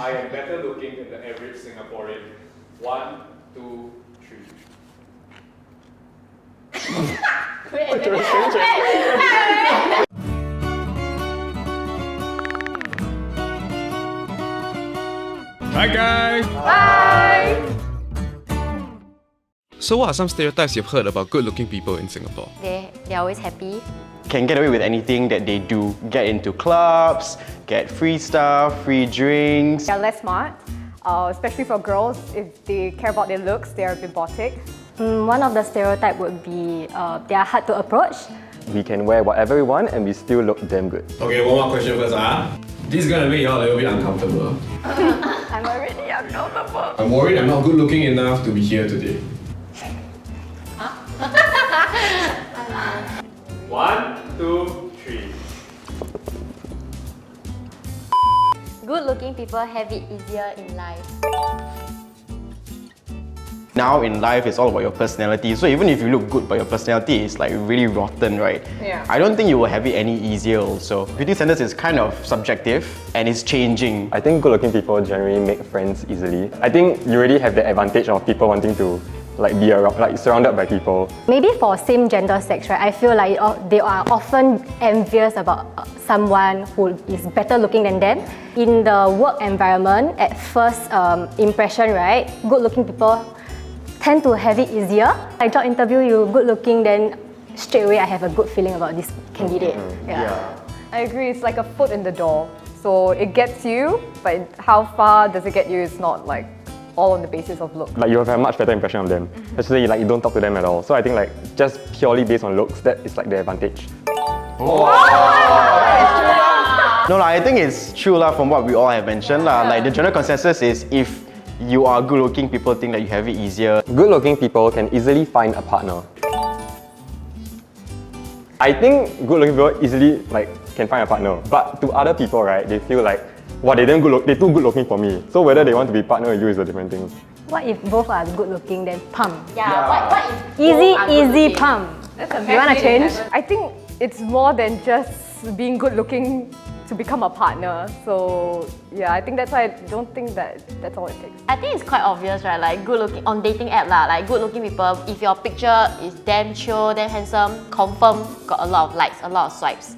I am better looking than the average Singaporean. 1, 2, 3. Hi guys! Bye! So what are some stereotypes you've heard about good-looking people in Singapore? They're always happy. Can get away with anything that they do. Get into clubs, get free stuff, free drinks. They're less smart, especially for girls. If they care about their looks, they're bimbotic. One of the stereotypes would be they are hard to approach. We can wear whatever we want and we still look damn good. Okay, one more question first. This is gonna make y'all a little bit uncomfortable. I'm already uncomfortable. I'm worried I'm not good looking enough to be here today. 1, 2, 3. Good-looking people have it easier in life. Now in life, it's all about your personality. So even if you look good, but your personality is like really rotten, right? Yeah. I don't think you will have it any easier also. Beauty standards is kind of subjective and it's changing. I think good-looking people generally make friends easily. I think you already have the advantage of people wanting to be around, surrounded by people. Maybe for same gender sex, right? I feel like they are often envious about someone who is better looking than them. In the work environment, at first impression, right? Good-looking people tend to have it easier. Like job interview, you good looking, then straight away I have a good feeling about this candidate. Yeah. I agree, it's like a foot in the door. So it gets you, but how far does it get you is not like all on the basis of look. You have a much better impression of them. Especially you don't talk to them at all. So I think just purely based on looks, that is the advantage. No, I think it's true from what we all have mentioned. The general consensus is if you are good looking, people think that you have it easier. Good-looking people can easily find a partner. I think good-looking people easily can find a partner, but to other people, right, they feel like, wow, they're too good-looking for me. So whether they want to be partner with you is a different thing. What if both are good looking, then pump? What if Easy pump. You want to change? I think it's more than just being good looking to become a partner. So yeah, I think that's why I don't think that's all it takes. I think it's quite obvious, right? Like good looking on dating app lah. Like good looking people, if your picture is damn chill, damn handsome, confirm got a lot of likes, a lot of swipes.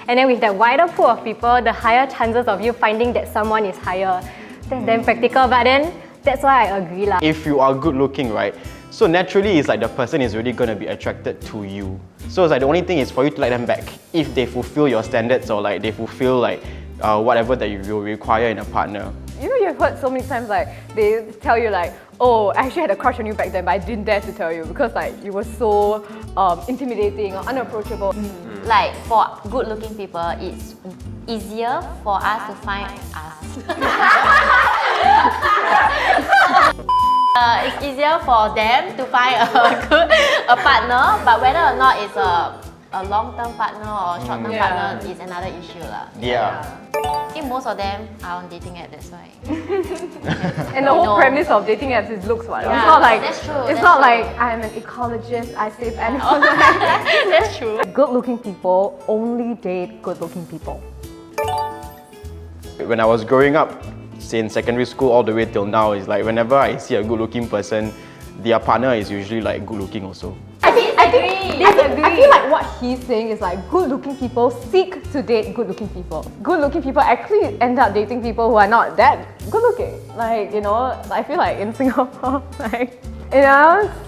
And then with that wider pool of people, the higher chances of you finding that someone is higher. That's damn practical, but then that's why I agree lah. If you are good looking, right, so naturally it's the person is really going to be attracted to you. So it's the only thing is for you to like them back if they fulfill your standards or they fulfill whatever that you require in a partner. You know, you've heard so many times they tell you oh, I actually had a crush on you back then, but I didn't dare to tell you because you were so intimidating or unapproachable. Like for good looking people, it's easier for us to find us. It's easier for them to find a partner, but whether or not it's a long-term partner or short-term partner is another issue lah. Yeah. I think most of them are on dating app, that's why. And the whole premise of dating apps is looks. Yeah, it's not that's true. It's not like I'm an ecologist, I save animals. That's true. Good-looking people only date good-looking people. When I was growing up, since secondary school all the way till now, is whenever I see a good-looking person, their partner is usually good-looking also. I feel like what he's saying is good-looking people seek to date good-looking people. Good-looking people actually end up dating people who are not that good-looking. I feel like in Singapore,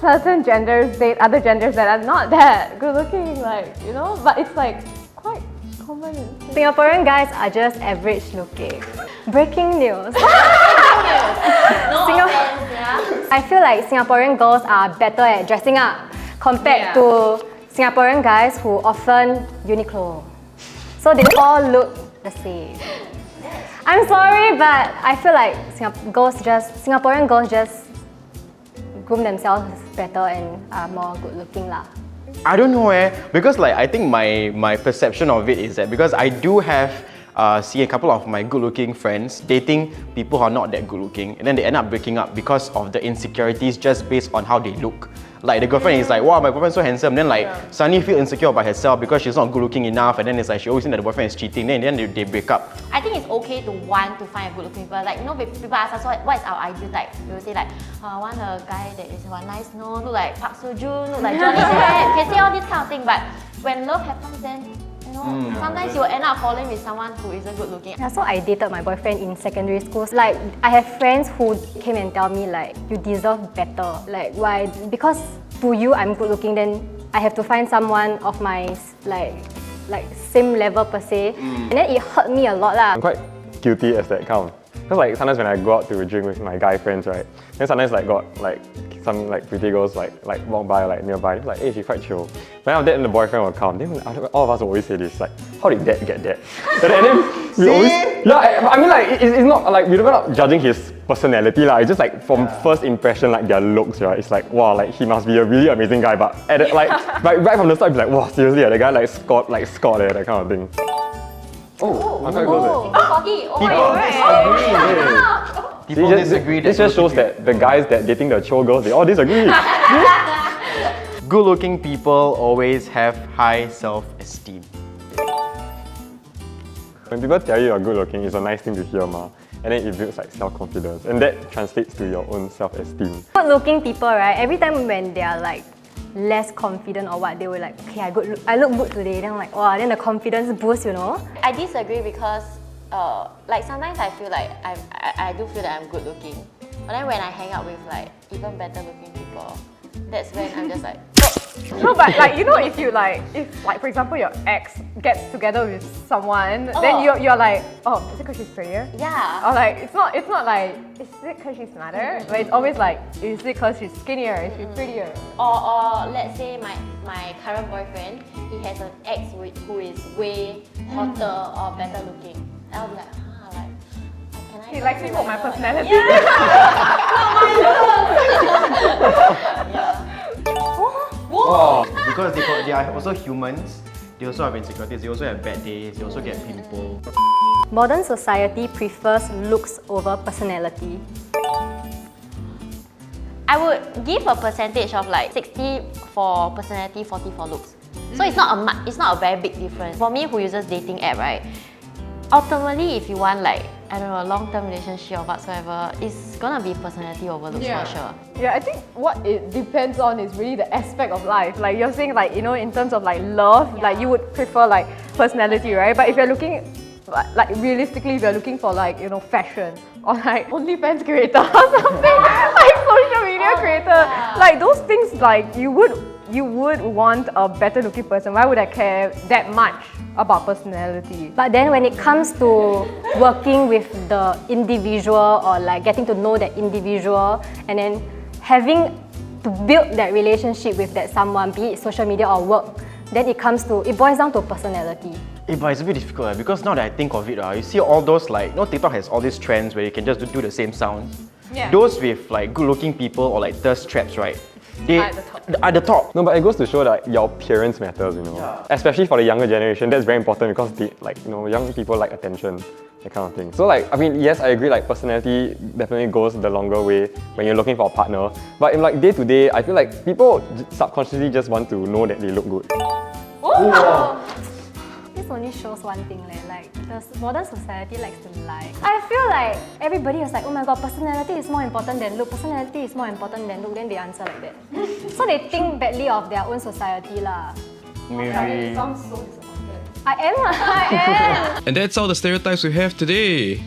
certain genders date other genders that are not that good-looking, but it's quite common. Singaporean guys are just average looking. Breaking news. I feel like Singaporean girls are better at dressing up compared to Singaporean guys who often Uniqlo. So they all look the same. I'm sorry, but I feel like Singaporean girls just groom themselves better and are more good looking lah. I don't know because I think my perception of it is that because I do have see a couple of my good-looking friends dating people who are not that good-looking, and then they end up breaking up because of the insecurities just based on how they look. Like the girlfriend is like, wow, my boyfriend's so handsome, then like suddenly feel insecure about herself because she's not good-looking enough, and then it's like she always thinks that the boyfriend is cheating, then they break up. I think it's okay to want to find a good looking people. Like, you know, people ask us what is our ideal type. We will say like, I want a guy that is nice nose, look like Park Seo-joon, look like Johnny Depp. You can say all this kind of thing, but when love happens, then you know, sometimes you will end up falling with someone who isn't good looking. Yeah, so I dated my boyfriend in secondary school. Like, I have friends who came and tell me like, you deserve better. Like, why? Because to you, I'm good looking, then I have to find someone of my like same level per se. And then it hurt me a lot lah. I'm quite guilty as that count. Because like sometimes when I go out to drink with my guy friends, right, then sometimes like got like some like pretty girls like walk by like nearby, like hey, she's quite chill. Then after that the boyfriend will come. Then all of us will always say this, like, how did that get that? And then we always, yeah, I mean like it's not like we're not judging his personality lah. It's just like from first impression, like their looks, right? It's like wow, like he must be a really amazing guy. But at the, like right from the start, it's like wow, seriously, the guy like Scott, that kind of thing. Oh, I'm quite close. Oh my god! People disagree. This just shows that the guys that dating the chill girls, they all disagree. Good-looking people always have high self-esteem. When people tell you you're good looking, it's a nice thing to hear, ma. And then it builds like self-confidence, and that translates to your own self-esteem. Good-looking people, right? Every time when they are like less confident or what, they will like, okay, I look good today. Then I'm like, wow, then the confidence boosts, you know? I disagree because like sometimes I feel like I do feel that I'm good looking. But then when I hang out with like even better looking people, that's when I'm just like, No, but like, you know, if like for example your ex gets together with someone, then you're like, oh, is it because she's prettier? yeah. Or like, it's not like, is it because she's smarter? But it's always like, is it because she's skinnier? Is she prettier? Or let's say my current boyfriend, he has an ex who is way hotter or better looking. I'll be like, can I? He likes me for my personality. Because they are also humans, they also have insecurities, they also have bad days, they also get pimples. Modern society prefers looks over personality. I would give a percentage of like 60 for personality, 40 for looks. So it's not a very big difference. For me, who uses dating app, right? Ultimately, if you want like, I don't know, a long-term relationship or whatsoever, it's gonna be personality over looks for sure. Yeah, I think what it depends on is really the aspect of life. Like you're saying, like, you know, in terms of like love, like you would prefer like personality, right? But if you're looking, like realistically, if you're looking for like, you know, fashion or like OnlyFans creator or something, like social media creator, like those things, like you would want a better looking person. Why would I care that much about personality? But then when it comes to working with the individual or like getting to know that individual and then having to build that relationship with that someone, be it social media or work, then it boils down to personality. But it's a bit difficult because now that I think of it, you see all those like, you know, TikTok has all these trends where you can just do the same sound. Yeah. Those with like good looking people or like thirst traps, right? They At the top. At the top. No, but it goes to show that your appearance matters, you know. Yeah. Especially for the younger generation, that's very important because they, like, you know, young people like attention, that kind of thing. So like, I mean, yes, I agree, like personality definitely goes the longer way when you're looking for a partner. But in like day to day, I feel like people subconsciously just want to know that they look good. This only shows one thing, like the modern society likes to lie. I feel like everybody is like, oh my god, personality is more important than look, personality is more important than look, then they answer like that. So they think badly of their own society lah. Maybe. Sounds so disappointed. I am. And that's all the stereotypes we have today.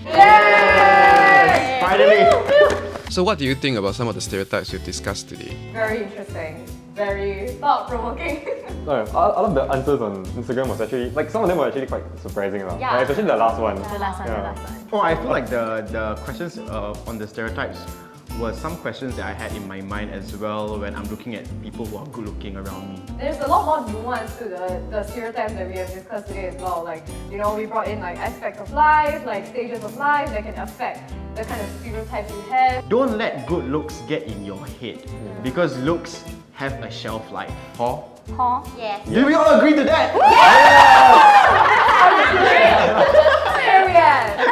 Finally. So what do you think about some of the stereotypes we've discussed today? Very interesting. Very thought-provoking. No, all of the answers on Instagram was actually, like some of them were actually quite surprising. Yeah. Like, especially the last one. The last one, Yeah. the last one. Oh, I feel like the questions on the stereotypes were some questions that I had in my mind as well when I'm looking at people who are good looking around me. There's a lot more nuance to the stereotypes that we have discussed today as well. Like, you know, we brought in like aspects of life, like stages of life that can affect the kind of stereotypes you have. Don't let good looks get in your head because looks have a shelf life. Huh? Huh? Yes. Do we all agree to that? that.